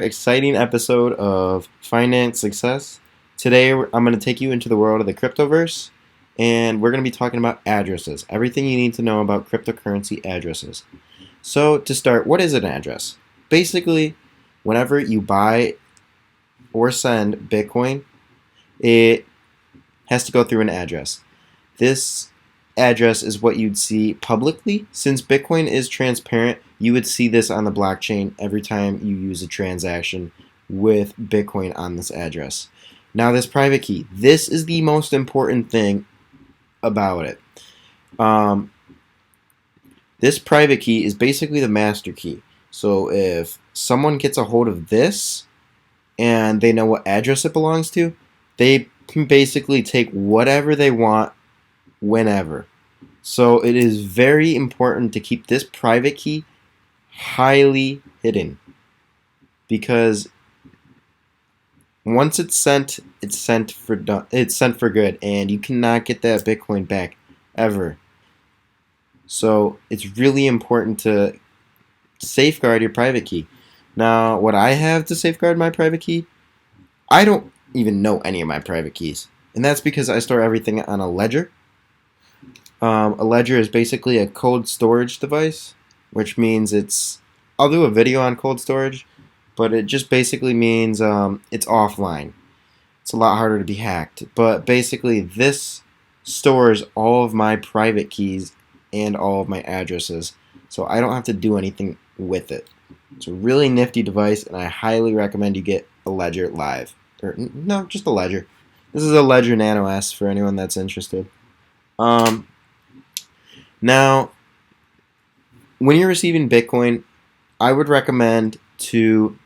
Exciting episode of Finance Success. Today I'm going to take you into the world of the cryptoverse, and we're going to be talking about addresses. Everything you need to know about cryptocurrency addresses. So to start, what is an address? Basically, whenever you buy or send Bitcoin, it has to go through an address. This address is what you'd see publicly. Since Bitcoin is transparent, you would see this on the blockchain every time you use a transaction with Bitcoin on this address. Now, this private key, this is the most important thing about it. This private key is basically the master key. So if someone gets a hold of this and they know what address it belongs to, they can basically take whatever they want whenever. So it is very important to keep this private key highly hidden, because once it's sent for good, and you cannot get that Bitcoin back ever. So it's really important to safeguard your private key. Now, what I have to safeguard my private key, I don't even know any of my private keys, and that's because I store everything on a ledger. A ledger is basically a cold storage device, which means I'll do a video on cold storage, but it just basically means it's offline. It's a lot harder to be hacked. But basically, this stores all of my private keys and all of my addresses, so I don't have to do anything with it. It's a really nifty device, and I highly recommend you get a Ledger Live. Or, no, just a Ledger. This is a Ledger Nano S for anyone that's interested. Now, when you're receiving Bitcoin, I would recommend to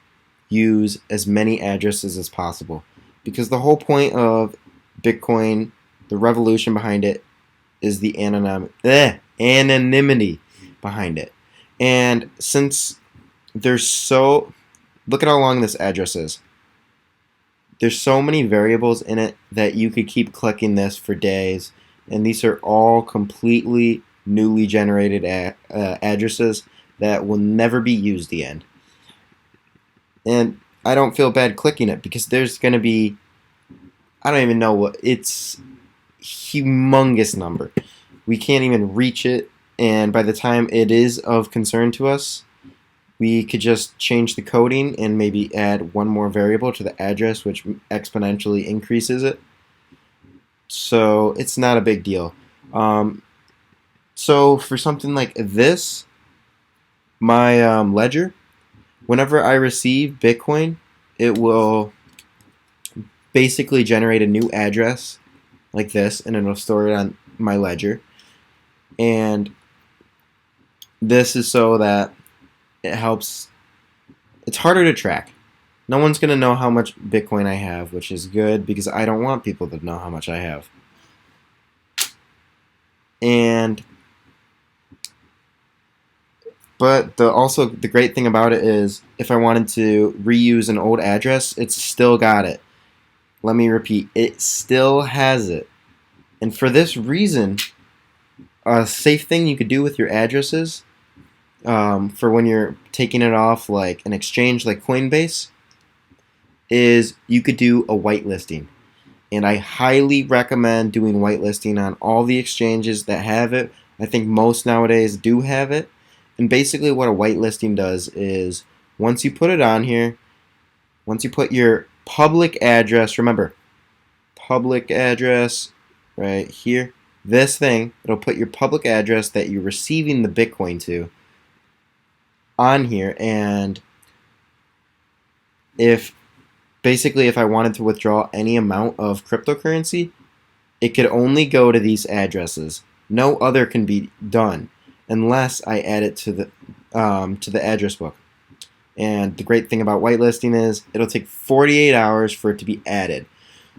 use as many addresses as possible, because the whole point of Bitcoin, the revolution behind it, is the anonymity behind it. And since look at how long this address is. There's so many variables in it that you could keep clicking this for days, and these are all completely newly generated addresses that will never be used again. And I don't feel bad clicking it, because there's going to be, I don't even know what, it's humongous number. We can't even reach it, and by the time it is of concern to us, we could just change the coding and maybe add one more variable to the address, which exponentially increases it. So it's not a big deal. So for something like this, my ledger, whenever I receive Bitcoin, it will basically generate a new address like this, and it'll store it on my ledger. And this is so that it helps. It's harder to track. No one's going to know how much Bitcoin I have, which is good, because I don't want people to know how much I have. But also the great thing about it is, if I wanted to reuse an old address, it's still got it. Let me repeat, it still has it. And for this reason, a safe thing you could do with your addresses, for when you're taking it off like an exchange like Coinbase, is you could do a whitelisting. And I highly recommend doing whitelisting on all the exchanges that have it. I think most nowadays do have it. And basically what a whitelisting does is, once you put it on here, once you put your public address, remember, public address right here, this thing, it'll put your public address that you're receiving the Bitcoin to on here. And if I wanted to withdraw any amount of cryptocurrency, it could only go to these addresses. No other can be done unless I add it to the address book. And the great thing about whitelisting is it'll take 48 hours for it to be added.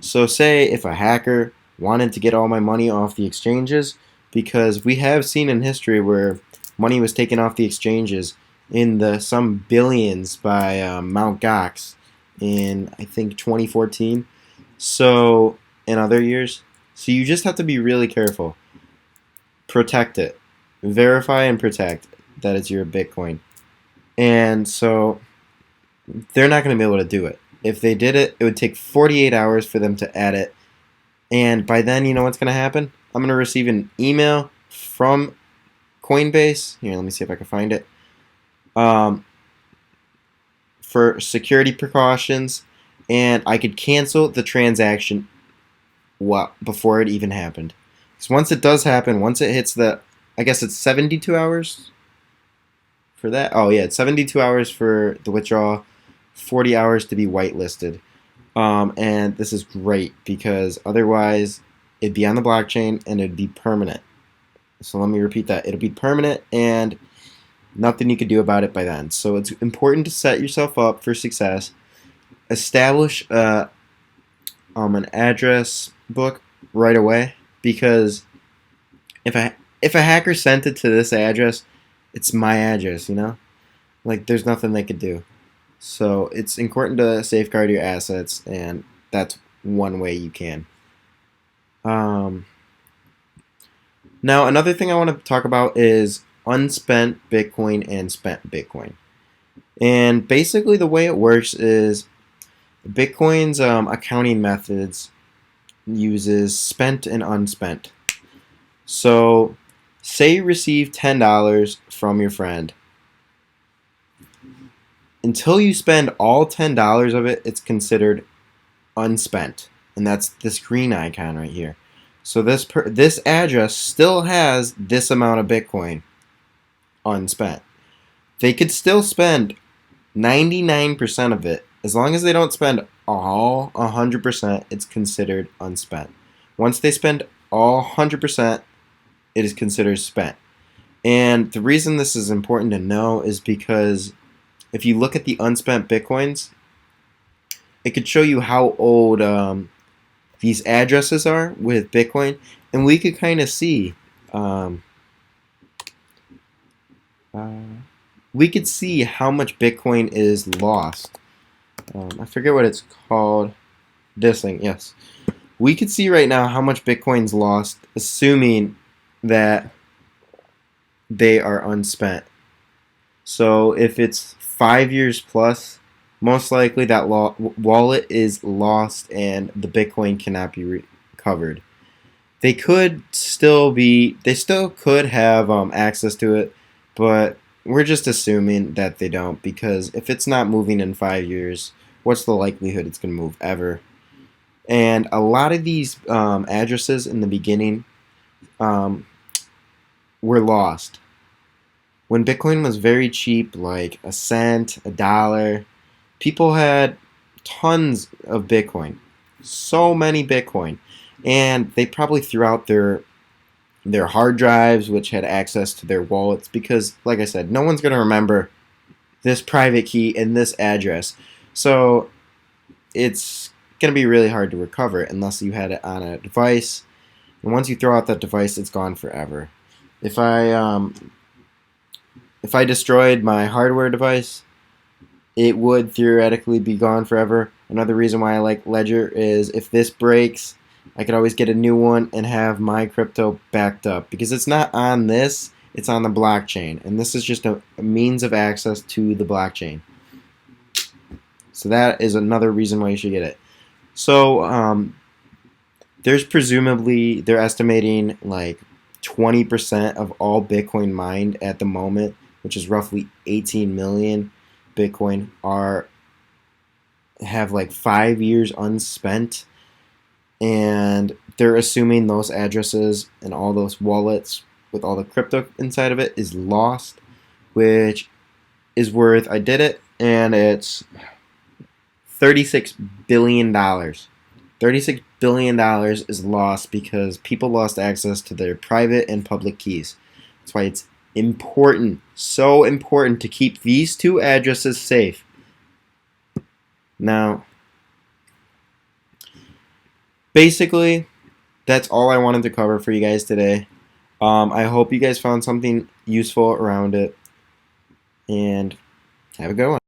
So say if a hacker wanted to get all my money off the exchanges, because we have seen in history where money was taken off the exchanges in some billions by Mt. Gox in, I think, 2014. So in other years. So you just have to be really careful. Protect it. Verify and protect that it's your Bitcoin. And so they're not going to be able to do it. If they did it, it would take 48 hours for them to add it. And by then, you know what's going to happen? I'm going to receive an email from Coinbase. Here, let me see if I can find it. For security precautions, and I could cancel the transaction before it even happened. Because once it does happen, once it hits I guess it's 72 hours for that. Oh yeah, it's 72 hours for the withdrawal, 40 hours to be whitelisted. And this is great because otherwise it'd be on the blockchain and it'd be permanent. So let me repeat that. It'll be permanent and nothing you could do about it by then. So it's important to set yourself up for success. Establish an address book right away, because if a hacker sent it to this address, it's my address, you know? Like, there's nothing they could do. So it's important to safeguard your assets, and that's one way you can. Now, another thing I want to talk about is unspent Bitcoin and spent Bitcoin. And basically the way it works is Bitcoin's accounting methods uses spent and unspent. So say you receive $10 from your friend. Until you spend all $10 of it, it's considered unspent. And that's this green icon right here. So this address still has this amount of Bitcoin unspent. They could still spend 99% of it. As long as they don't spend all 100%, it's considered unspent. Once they spend all 100%, it is considered spent. And the reason this is important to know is because if you look at the unspent Bitcoins, it could show you how old these addresses are with Bitcoin, and we could kind of see we could see how much Bitcoin is lost. I forget what it's called. This thing, yes. We could see right now how much Bitcoin's lost, assuming that they are unspent. So if it's 5 years plus, most likely that wallet is lost and the Bitcoin cannot be recovered. They still could have access to it, but we're just assuming that they don't, because if it's not moving in 5 years, what's the likelihood it's going to move ever? And a lot of these addresses in the beginning were lost. When Bitcoin was very cheap, like a cent, $1, people had tons of Bitcoin. So many Bitcoin. And they probably threw out their hard drives, which had access to their wallets, because, like I said, no one's going to remember this private key and this address. So it's going to be really hard to recover it unless you had it on a device. And once you throw out that device, it's gone forever. If I destroyed my hardware device, it would theoretically be gone forever. Another reason why I like Ledger is if this breaks, I could always get a new one and have my crypto backed up, because it's not on this, it's on the blockchain, and this is just a means of access to the blockchain. So that is another reason why you should get it. So they're estimating like 20% of all Bitcoin mined at the moment, which is roughly 18 million Bitcoin, have like 5 years unspent. And they're assuming those addresses and all those wallets with all the crypto inside of it is lost, which is worth, I did it, and it's $36 billion. $36 billion is lost because people lost access to their private and public keys. That's why it's important, so important, to keep these two addresses safe. Now, basically, that's all I wanted to cover for you guys today. I hope you guys found something useful around it, and have a good one.